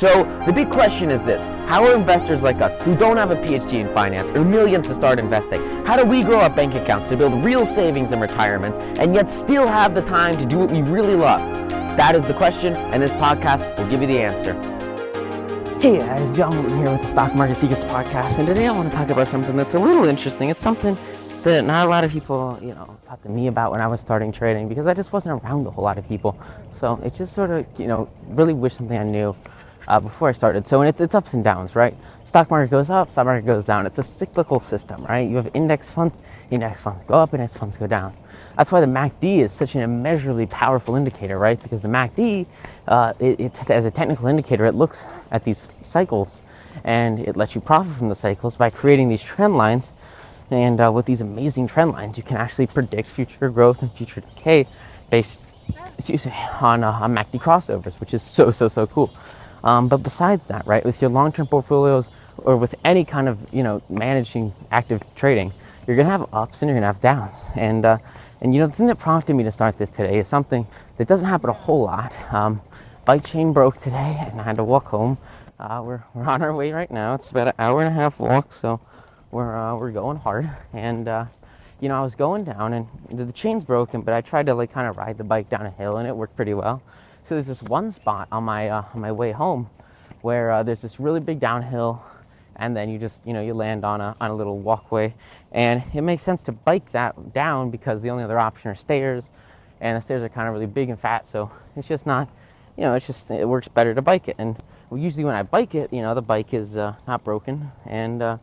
So the big question is this: how are investors like us, who don't have a PhD in finance or millions to start investing, how do we grow our bank accounts to build real savings and retirements and yet still have the time to do what we really love? That is the question, and this podcast will give you the answer. Hey guys, John Wooten here with the Stock Market Secrets Podcast, and today I want to talk about something that's a little interesting. It's something that not a lot of people, talked to me about when I was starting trading, because I just wasn't around a whole lot of people. So it just sort of, really wish something I knew before I started. So it's ups and downs, right? Stock market goes up, stock market goes down. It's a cyclical system, right? You have index funds go up, index funds go down. That's why the MACD is such an immeasurably powerful indicator, right? Because the MACD, as a technical indicator, it looks at these cycles and it lets you profit from the cycles by creating these trend lines. And with these amazing trend lines, you can actually predict future growth and future decay based, on MACD crossovers, which is so cool. But besides that, right, with your long-term portfolios or with any kind of, managing active trading, you're going to have ups and you're going to have downs. And the thing that prompted me to start this today is something that doesn't happen a whole lot. Bike chain broke today and I had to walk home. We're on our way right now. It's about an hour and a half walk, so we're going hard. And, I was going down and the chain's broken, but I tried to kind of ride the bike down a hill and it worked pretty well. So there's this one spot on my way home where there's this really big downhill, and then you just, you land on a little walkway, and it makes sense to bike that down because the only other option are stairs, and the stairs are kind of really big and fat, so it's just not, it works better to bike it. And usually when I bike it, the bike is not broken, and I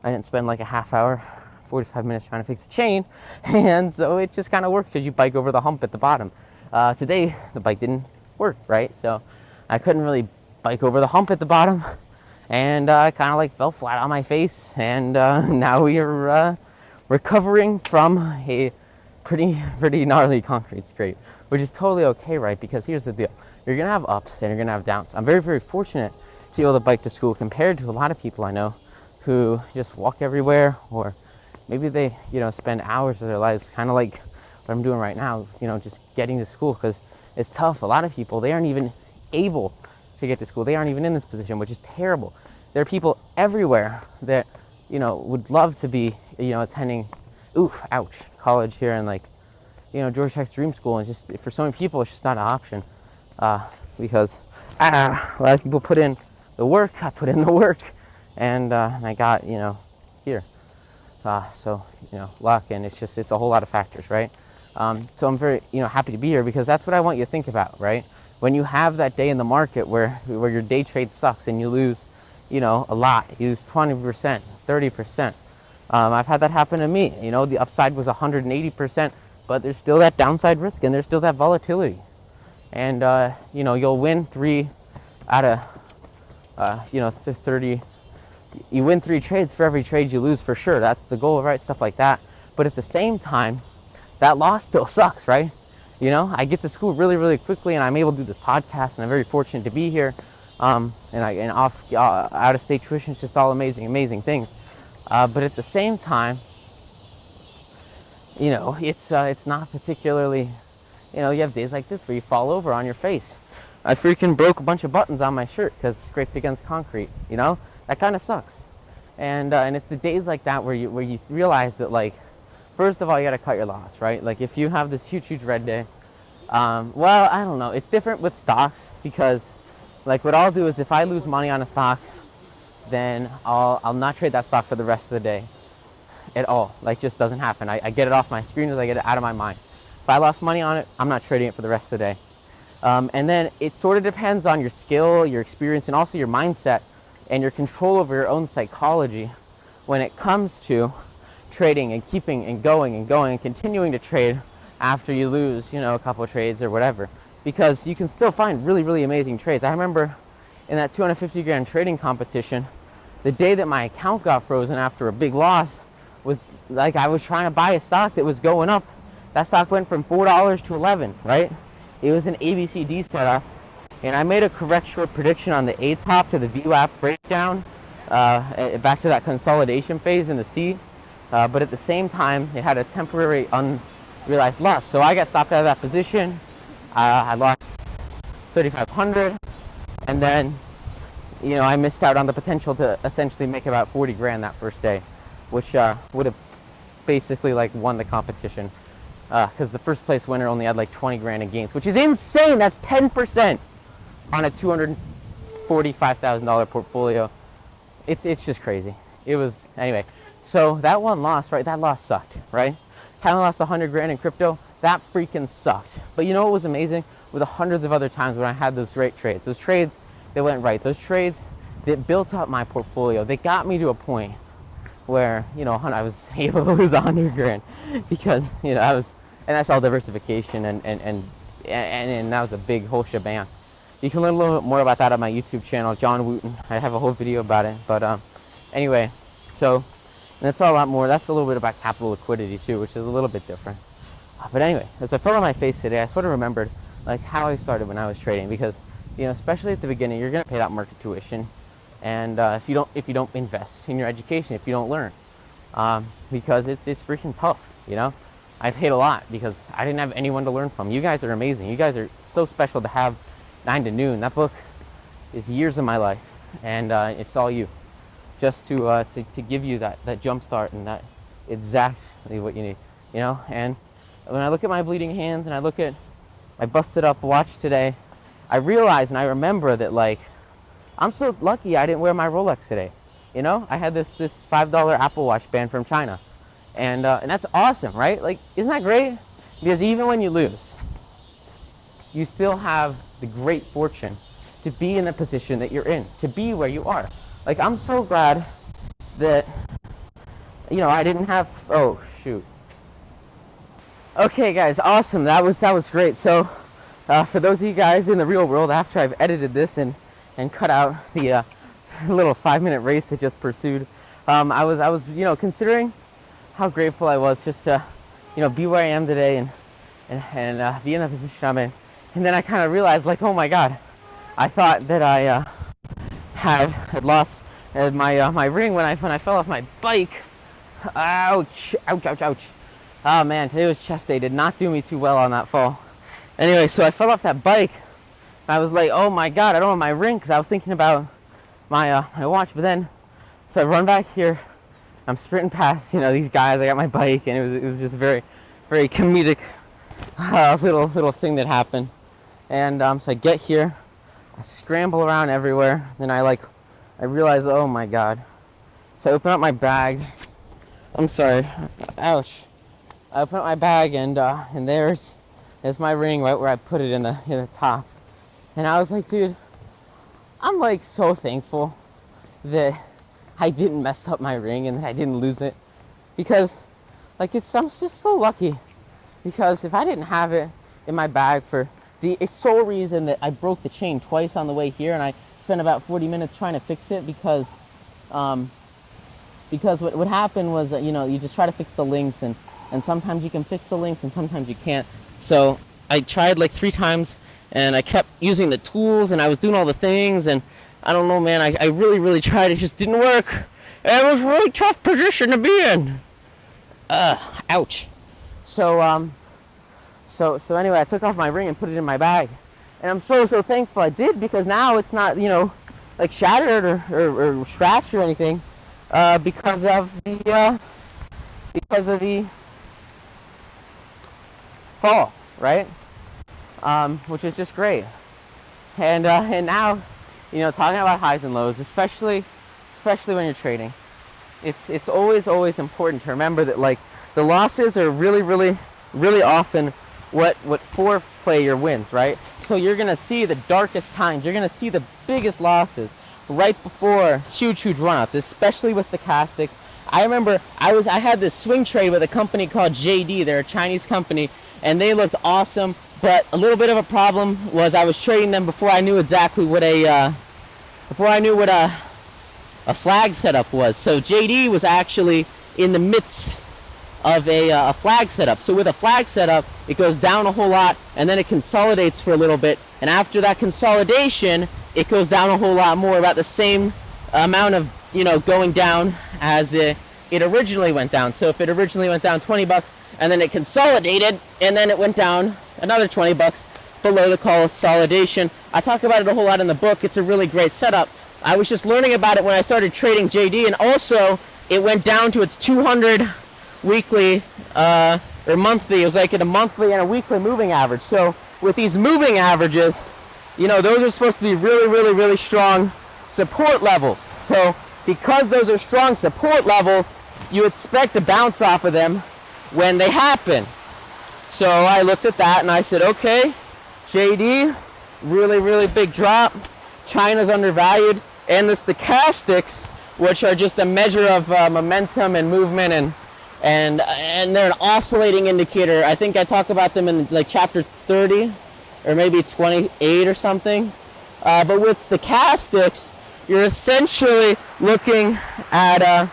didn't spend like a half hour, 45 minutes trying to fix the chain, and so it just kind of works because you bike over the hump at the bottom. Today, the bike didn't work, right? So I couldn't really bike over the hump at the bottom, and I kind of fell flat on my face, and now we are recovering from a pretty gnarly concrete scrape, which is totally okay, right? Because here's the deal: you're gonna have ups and you're gonna have downs. I'm very fortunate to be able to bike to school compared to a lot of people I know who just walk everywhere, or maybe they spend hours of their lives kind of like what I'm doing right now, just getting to school, because it's tough. A lot of people, they aren't even able to get to school. They aren't even in this position, which is terrible. There are people everywhere that, would love to be, attending, college here and Georgia Tech's dream school. And just for so many people, it's just not an option because a lot of people put in the work. I put in the work, and I got, here. So, luck, and it's a whole lot of factors, right? So I'm very, happy to be here, because that's what I want you to think about, right? When you have that day in the market where your day trade sucks and you lose, a lot, you lose 20%, 30%. I've had that happen to me. The upside was 180%, but there's still that downside risk and there's still that volatility. And, you'll win 3 out of, 30. You win 3 trades for every trade you lose, for sure. That's the goal, right? Stuff like that. But at the same time, that loss still sucks, right? I get to school really quickly, and I'm able to do this podcast, and I'm very fortunate to be here. And out of state tuition, it's just all amazing things. But at the same time, it's not particularly, you have days like this where you fall over on your face. I freaking broke a bunch of buttons on my shirt because it scraped against concrete. That kind of sucks. And it's the days like that where you realize that, first of all, you got to cut your loss, right? If you have this huge red day, well, I don't know. It's different with stocks, because what I'll do is, if I lose money on a stock, then I'll not trade that stock for the rest of the day at all. Just doesn't happen. I get it off my screen as I get it out of my mind. If I lost money on it, I'm not trading it for the rest of the day. And then it sort of depends on your skill, your experience, and also your mindset and your control over your own psychology when it comes to trading and keeping and going and continuing to trade after you lose, a couple of trades or whatever, because you can still find really amazing trades. I remember in that 250 grand trading competition, the day that my account got frozen after a big loss was I was trying to buy a stock that was going up. That stock went from $4 to 11, right? It was an ABCD setup, and I made a correct short prediction on the A top to the VWAP breakdown, back to that consolidation phase in the C. But at the same time, it had a temporary unrealized loss. So I got stopped out of that position. I lost 3,500, and then I missed out on the potential to essentially make about 40 grand that first day, which would have basically like won the competition, because the first place winner only had like 20 grand in gains, which is insane. That's 10% on a $245,000 portfolio. It's just crazy. It was, anyway. So that one loss, right? That loss sucked, right? Time I lost 100 grand in crypto, that freaking sucked. But you know what was amazing? With the hundreds of other times when I had those great trades, those trades that went right, those trades that built up my portfolio, they got me to a point where, I was able to lose 100 grand because, I was, and that's all diversification, and that was a big whole shebang. You can learn a little bit more about that on my YouTube channel, John Wooten. I have a whole video about it. But anyway, so that's a lot more. That's a little bit about capital liquidity too, which is a little bit different. But anyway, as I fell on my face today, I sort of remembered like how I started when I was trading, because especially at the beginning, you're gonna pay that market tuition, and if you don't invest in your education, if you don't learn, because it's freaking tough. I paid a lot because I didn't have anyone to learn from. You guys are amazing. You guys are so special to have. 9 to Noon. That book is years of my life, and it's all you, just to give you that jump start and that exactly what you need, And when I look at my bleeding hands and I look at my busted up watch today, I realize and I remember that like I'm so lucky I didn't wear my Rolex today. I had this $5 Apple Watch band from China, and that's awesome, right? Like, isn't that great? Because even when you lose, you still have the great fortune to be in the position that you're in, to be where you are. Like, I'm so glad that, I didn't have, oh, shoot. Okay, guys, awesome. That was great. So, for those of you guys in the real world, after I've edited this and cut out the little 5-minute race I just pursued, I was, considering how grateful I was just to, be where I am today and be in the position I'm in. And then I kind of realized, like, oh my God, I thought that I had lost my ring when I fell off my bike. Ouch, ouch, ouch, ouch. Oh man, today was chest day. Did not do me too well on that fall. Anyway, so I fell off that bike. I was like, oh my God, I don't have my ring, because I was thinking about my watch. But then, so I run back here. I'm sprinting past, these guys. I got my bike, and it was just very, very comedic little thing that happened. And so I get here, I scramble around everywhere. Then I realize, oh my God. So I open up my bag. I'm sorry. Ouch. I open up my bag, and there's my ring right where I put it in the top. And I was like, dude, I'm like so thankful that I didn't mess up my ring and that I didn't lose it, because I'm just so lucky, because if I didn't have it in my bag for the sole reason that I broke the chain twice on the way here, and I spent about 40 minutes trying to fix it, because what happened was that, you just try to fix the links, and sometimes you can fix the links and sometimes you can't. So I tried like 3 times, and I kept using the tools, and I was doing all the things, and I don't know, man, I really, really tried. It just didn't work. It was a really tough position to be in. Ouch. So anyway, I took off my ring and put it in my bag. And I'm so thankful I did, because now it's not, like shattered or scratched or anything, because of the fall, right? Which is just great. And now, talking about highs and lows, especially when you're trading, it's always important to remember that, like, the losses are really, really, really often what foreplay your wins, right? So you're gonna see the darkest times, you're gonna see the biggest losses right before huge run-ups, especially with stochastics. I remember I had this swing trade with a company called JD. They're a Chinese company, and they looked awesome, but a little bit of a problem was I was trading them before I knew exactly what a flag setup was. So JD was actually in the midst of a flag setup. So with a flag setup, it goes down a whole lot, and then it consolidates for a little bit, and after that consolidation, it goes down a whole lot more, about the same amount of going down as it originally went down. So if it originally went down $20, and then it consolidated, and then it went down another $20 below the consolidation. I talk about it a whole lot in the book. It's a really great setup, I was just learning about it when I started trading JD, and also it went down to its 200 weekly or monthly. It was like at a monthly and a weekly moving average. So with these moving averages, you know, those are supposed to be really, really, really strong support levels. So because those are strong support levels, you expect to bounce off of them when they happen. So I looked at that and I said, okay, JD, really, really big drop. China's undervalued. And the stochastics, which are just a measure of momentum and movement, and they're an oscillating indicator. I think I talk about them in like chapter 30 or maybe 28 or something. But with stochastics, you're essentially looking at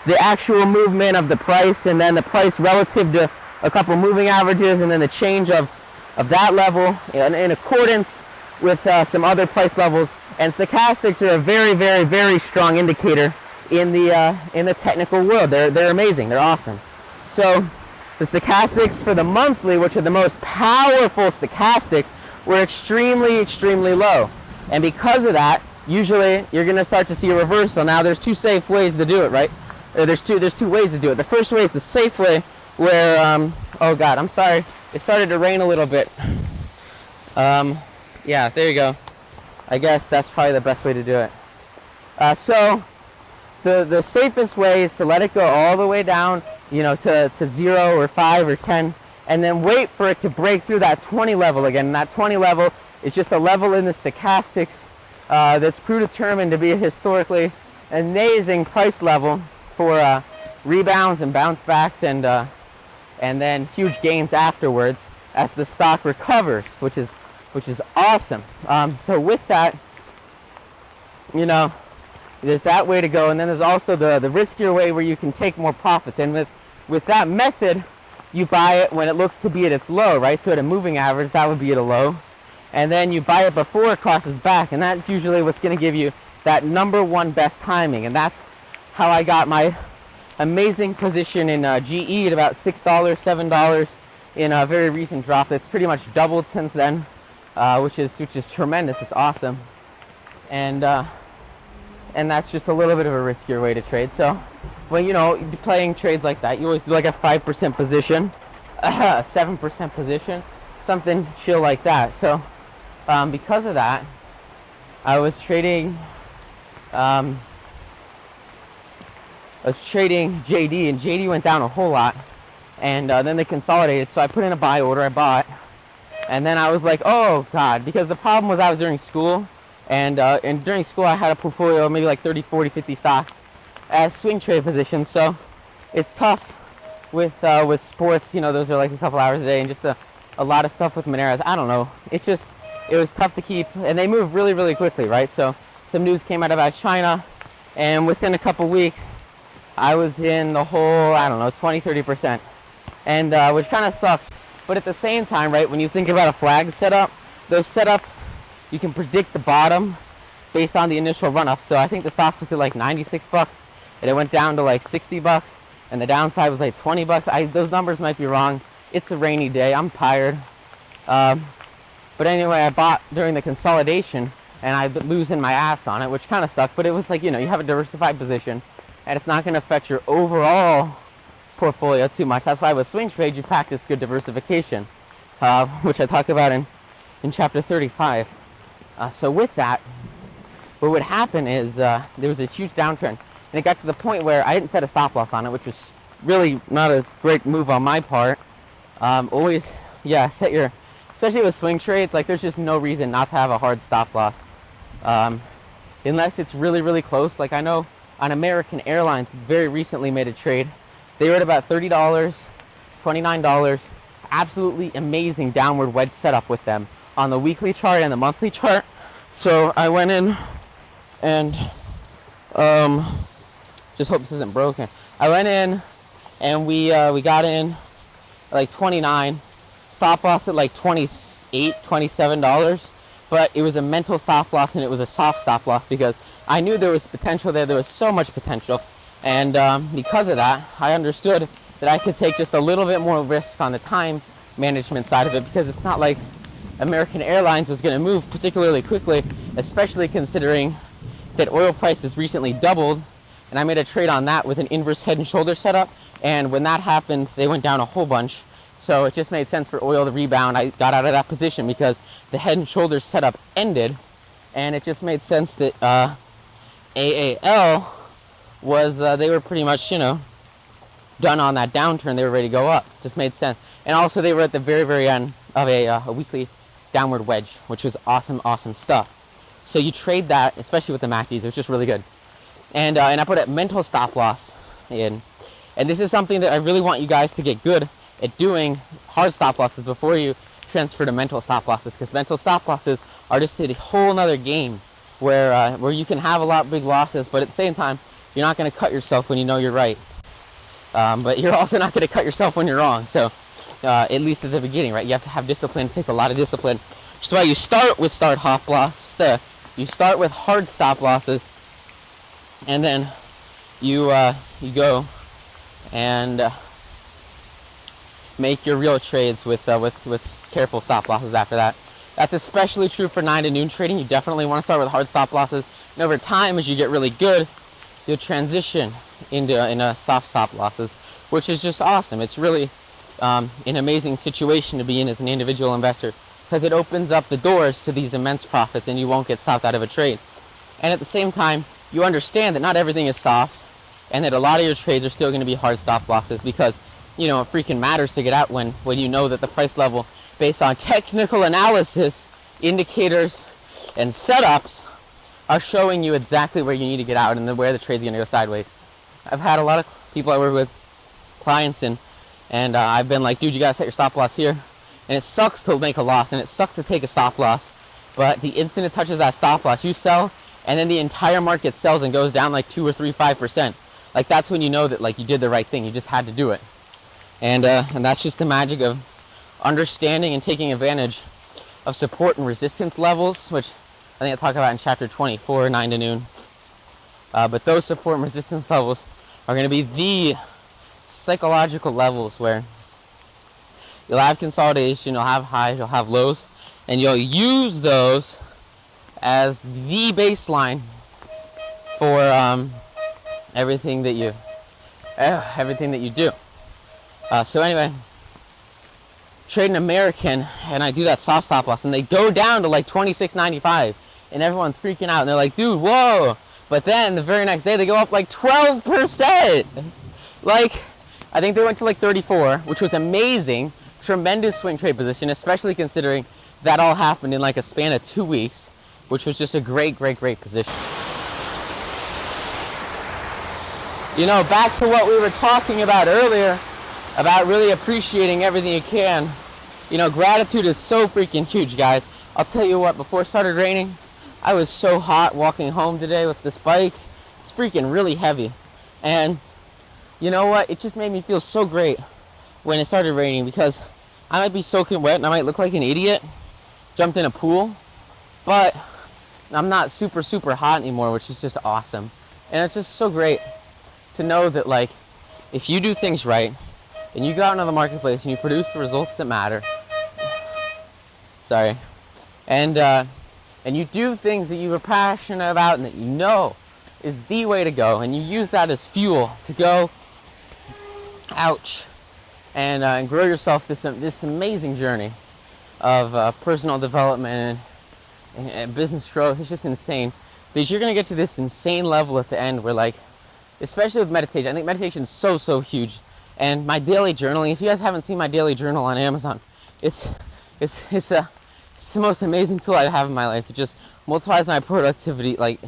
the actual movement of the price, and then the price relative to a couple moving averages, and then the change of that level in accordance with some other price levels. And stochastics are a very, very, very strong indicator in the technical world. They're amazing. They're awesome. So the stochastics for the monthly, which are the most powerful stochastics, were extremely, extremely low. And because of that, usually you're going to start to see a reversal. Now there's two safe ways to do it, right? There's two ways to do it. The first way is the safe way, where oh God, I'm sorry. It started to rain a little bit. Yeah, there you go. I guess that's probably the best way to do it. So the safest way is to let it go all the way down, you know, to 0 or 5 or 10, and then wait for it to break through that 20 level again. And that 20 level is just a level in the stochastics that's predetermined to be a historically amazing price level for rebounds and bounce backs, and then huge gains afterwards as the stock recovers, which is awesome. So with that, you know, there's that way to go, and then there's also the riskier way where you can take more profits. And with that method, you buy it when it looks to be at its low, right? So at a moving average, that would be at a low, and then you buy it before it crosses back, and that's usually what's going to give you that number one best timing. And that's how I got my amazing position in GE at about $6, $7 in a very recent drop that's pretty much doubled since then. Which is tremendous. It's awesome, and that's just a little bit of a riskier way to trade. So, well, you know, playing trades like that, you always do like a 5% position, a 7% position, something chill like that. So, because of that, I was trading JD, and JD went down a whole lot, and then they consolidated. So I put in a buy order. I bought. And then I was like, oh God, because the problem was I was during school, and during school I had a portfolio of maybe like 30, 40, 50 stocks as swing trade positions. So it's tough with sports, you know, those are like a couple hours a day, and just a lot of stuff with Moneras. I don't know. It was tough to keep, and they move really, really quickly, right? So some news came out about China, and within a couple weeks, I was in the whole, I don't know, 20, 30%, and which kind of sucks. But at the same time, right, when you think about a flag setup, those setups, you can predict the bottom based on the initial run-up. So I think the stock was at like $96, and it went down to like $60, and the downside was like $20. Those numbers might be wrong. It's a rainy day. I'm tired. But anyway, I bought during the consolidation, and I'm losing my ass on it, which kind of sucked. But it was like, you know, you have a diversified position, and it's not going to affect your overall portfolio too much. That's why with swing trade you practice good diversification, which I talk about in chapter 35. So with that, what would happen is there was this huge downtrend, and it got to the point where I didn't set a stop loss on it, which was really not a great move on my part. Always, yeah, set your, especially with swing trades, like there's just no reason not to have a hard stop loss, unless it's really, really close. Like I know on American Airlines very recently made a trade. They were at about $30, $29. Absolutely amazing downward wedge setup with them on the weekly chart and the monthly chart. So I went in and just hope this isn't broken. I went in and we got in at like 29, stop loss at like $28, $27. But it was a mental stop loss, and it was a soft stop loss because I knew there was potential there. There was so much potential. And because of that, I understood that I could take just a little bit more risk on the time management side of it, because it's not like American Airlines was going to move particularly quickly, especially considering that oil prices recently doubled, and I made a trade on that with an inverse head and shoulder setup, and when that happened, they went down a whole bunch. So it just made sense for oil to rebound. I got out of that position because the head and shoulder setup ended, and it just made sense that AAL was, they were pretty much, done on that downturn. They were ready to go up. Just made sense. And also they were at the very, very end of a weekly downward wedge, which was awesome, awesome stuff. So you trade that, especially with the MACDs. It was just really good. And I put a mental stop loss in. And this is something that I really want you guys to get good at doing, hard stop losses, before you transfer to mental stop losses, because mental stop losses are just a whole nother game where you can have a lot of big losses, but at the same time, you're not going to cut yourself when you know you're right. But you're also not going to cut yourself when you're wrong. So at least at the beginning, right? You have to have discipline. It takes a lot of discipline. Which is why you start with hop loss. You start with hard stop losses, and then you go and make your real trades with careful stop losses after that. That's especially true for 9 to noon trading. You definitely want to start with hard stop losses, and over time, as you get really good, you'll transition into soft stop losses, which is just awesome. It's really an amazing situation to be in as an individual investor, because it opens up the doors to these immense profits, and you won't get stopped out of a trade. And at the same time, you understand that not everything is soft, and that a lot of your trades are still going to be hard stop losses, because it freaking matters to get out when you know that the price level, based on technical analysis, indicators, and setups, are showing you exactly where you need to get out and where the trade's going to go sideways. I've had a lot of people I work with, clients, and I've been like, dude, you got to set your stop loss here. And it sucks to make a loss, and it sucks to take a stop loss. But the instant it touches that stop loss, you sell, and then the entire market sells and goes down like 2 or 3, 5%. Like, that's when you know that, like, you did the right thing. You just had to do it. And that's just the magic of understanding and taking advantage of support and resistance levels, which I think I talk about in chapter 24, 9 to noon. But those support and resistance levels are going to be the psychological levels where you'll have consolidation, you'll have highs, you'll have lows, and you'll use those as the baseline for everything that you do. So anyway, trading American, and I do that soft stop loss, and they go down to like 26.95, and everyone's freaking out, and they're like, dude, whoa. But then the very next day they go up like 12%. Like, I think they went to like 34, which was amazing. Tremendous swing trade position, especially considering that all happened in like a span of 2 weeks, which was just a great, great, great position. Back to what we were talking about earlier, about really appreciating everything you can. Gratitude is so freaking huge, guys. I'll tell you what, before it started raining, I was so hot walking home today with this bike. It's freaking really heavy. And you know what? It just made me feel so great when it started raining, because I might be soaking wet and I might look like an idiot, jumped in a pool, but I'm not super, super hot anymore, which is just awesome. And it's just so great to know that, like, if you do things right, and you go out into the marketplace and you produce the results that matter, and you do things that you are passionate about and that you know is the way to go, and you use that as fuel to go and grow yourself this amazing journey of personal development and business growth. It's just insane, because you're going to get to this insane level at the end where, like, especially with meditation, I think meditation is so, so huge. And my daily journaling, if you guys haven't seen my daily journal on Amazon, it's the most amazing tool I have in my life. It just multiplies my productivity like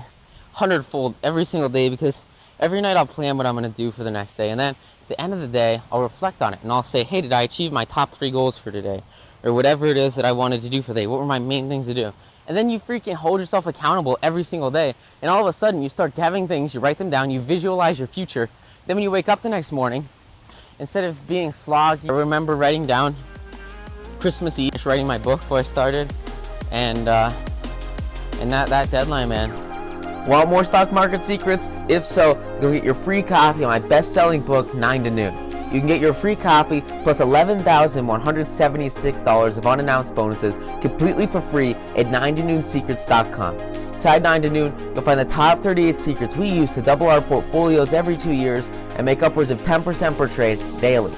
100-fold every single day, because every night I'll plan what I'm going to do for the next day, and then at the end of the day I'll reflect on it and I'll say, hey, did I achieve my top 3 goals for today, or whatever it is that I wanted to do for the day? What were my main things to do? And then you freaking hold yourself accountable every single day, and all of a sudden you start having things, you write them down, you visualize your future. Then when you wake up the next morning, instead of being slogged, I remember writing down Christmas Eve, just writing my book before I started, and that deadline, man. Want more stock market secrets? If so, go get your free copy of my best-selling book, 9 to Noon. You can get your free copy plus $11,176 of unannounced bonuses completely for free at 9tonoonsecrets.com. Inside 9 to noon, you'll find the top 38 secrets we use to double our portfolios every 2 years and make upwards of 10% per trade daily.